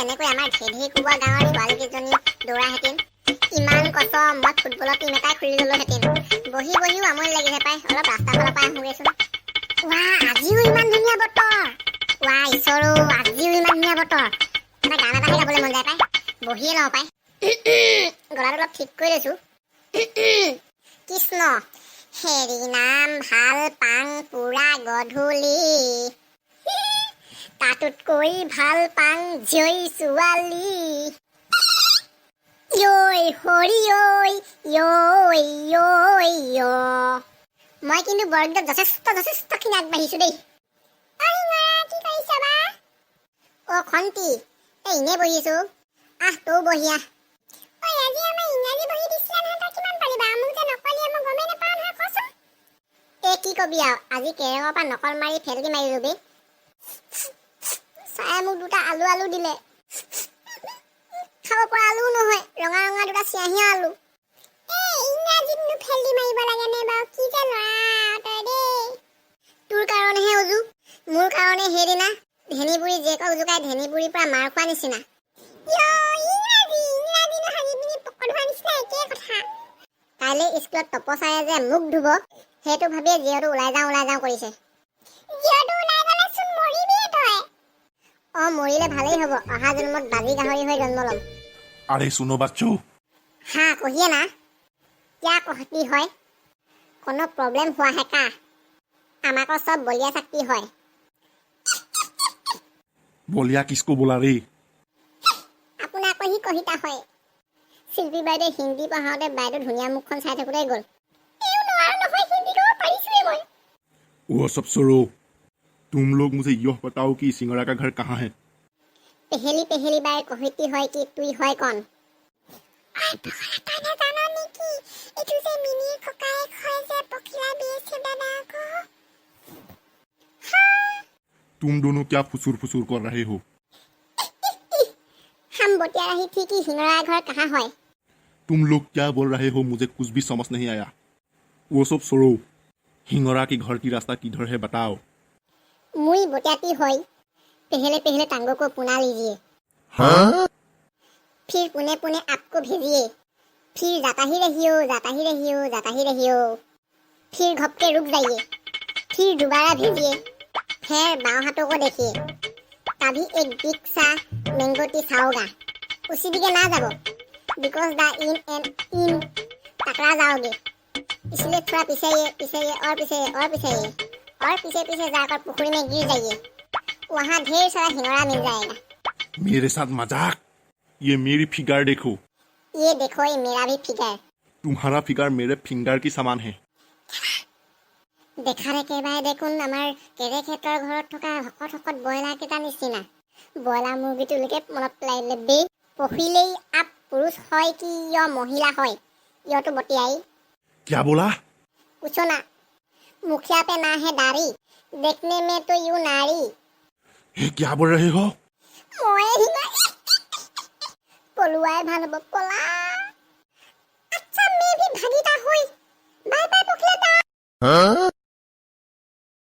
এনেকৈ আমাৰ ঢেঢি কোবোৱা গাঁৱৰ ছোৱালীকেইজনী দৌৰাহেঁতেন। ইমান কচম মই ফুটবলৰ টিম এটাই খুলি ল'লোহেঁতেন। বহিও আমনি লাগিছে পাই, অলপ ৰাস্তাৰ ফালৰ পৰা আহোঁগৈচোন। আজিও ইমান ধুনীয়া বতৰ। ঈশ্বৰো আজিও ইমান ধুনীয়া বতৰ। এটা গান এটাহে গাবলৈ মন যায় পাই, বহিয়ে লওঁ পাই। গলাটো অলপ ঠিক কৰি লৈছোঁ। কৃষ্ণ হেৰি নাম ভাল পাং পুৰা গধূলি, তাতোতকৈ ভাল পাং জয় ছোৱালী। ঐ হৰি ঐ মই কিন্তু বৰগীতত যথেষ্টখিনি আগবাঢ়িছোঁ দেই। কি কৰিছা বা? খন্তি এনেই বহিছোঁ। তৌ বহি আহ। আজি আমাৰ ইংৰাজী বহি দিছিলা নহয়, তই কিমান পাৰিবা? মোক যে নকলি, মই গমেই নাপাওঁ নহয়, কচোন। কি কবি আৰু, আজি কেৰেঙৰ পৰা নকল মাৰি ফেলকি মাৰি ৰবি। চাৰে মোক দুটা আলু দিলে। খাব পৰা আলুও নহয়, ৰঙা দুটা চিয়াহীয়া আলু। ইংৰাজীতনো ফেলকি মাৰিব লাগে নে বাৰু? কি যে ল'ৰা তই দেই। তোৰ কাৰণেহে উজু, মোৰ কাৰণে সেইদিনা ধেনীবুঢ়ী জীয়েকক জোকাই ধেনীবুঢ়ীৰ পৰা মাৰ খোৱা নিচিনা। কাইলৈ স্কুলত তপচাৰে যে মোক ধুব, সেইটো ভাবিয়ে জীয়টো ওলাই যাওঁ কৰিছে। মৰিলে ভালেই হ'ব, অহা জন্মত বাজি গাহৰি হৈ জন্ম ল'ম। আৰে সুনো বাচ্চো। हाँ कहिए ना, क्या कहती है? कोनो प्रॉब्लम हुआ है का? আমাকো সব বলিয়া শক্তি হয়। বলিয়া কিসকো বোলা রে? আপোনাকো হি কহিতা হয়। শিল্পী বাইদেউ হিন্দী পঢ়াওঁতে বাইদেউ ধুনীয়া মুখখন চাই থাকোঁতেই গ'ল। নহয় হিন্দী ক'ব পাৰিছোৱে মই। वो सब छोड़ो, तुम लोग मुझे यह बताओ कि सिंगड़ा का घर कहाँ है? पहली बार कहती है कि तू है कौन? तुम दोनों क्या फुसूर कर रहे हो? हम बतिया रही थी कि हिंगड़ा घर कहाँ है। तुम लोग क्या बोल रहे हो? मुझे कुछ भी समझ नहीं आया। वो सब छोड़ो, हिंगड़ा के घर की रास्ता किधर है बताओ। मुई बतियाती है, पहले टांगों को पुना लीजिए। हाँ? फिर पुने आपको भेजिए। फिर जाता ही रहियो। फिर घपके रुक जाइए। फिर दोबारा भेजिए। फिर बाएं हाथों को देखिए, तभी एक बिग सा मैंगो टी खाओगा। उसी दिखे ना जाओ, बिकॉज द इन टकरा जाओगे। इसलिए थोड़ा पीछे और पीछे जाकर पुखुरी में गिर जाइए। वहाँ ढेर सारा हिंगड़ा मिल जाएगा। मेरे साथ मजाक? ये मेरी फिगर देखो। ये देखो, ये मेरा भी फिगर। तुम्हारा फिगर मेरे फिंगर की समान है। দেখাৰ একেবাৰে দেখোন আমাৰ কেৰেখেতৰ ঘৰত থকা শকত ব্ৰইলাৰ কেইটা নিচিনা। ব্ৰইলাৰ মুৰ্গীটোলৈকে মনত পেলাই দিলে বে। পঢ়িলেই আপ পুৰুষ হয় কি মহিলা হয়, ইয়তো বতিয়াই। क्या बोला? कुछ ना, मुखिया पे ना है दाढ़ी, देखने में तो यूं नारी। ये क्या बोल रहे हो? পলুৱাই ভাল হ'ব, পলা। আচ্ছা, मैं भी भागीता हुई। Bye bye पखिला।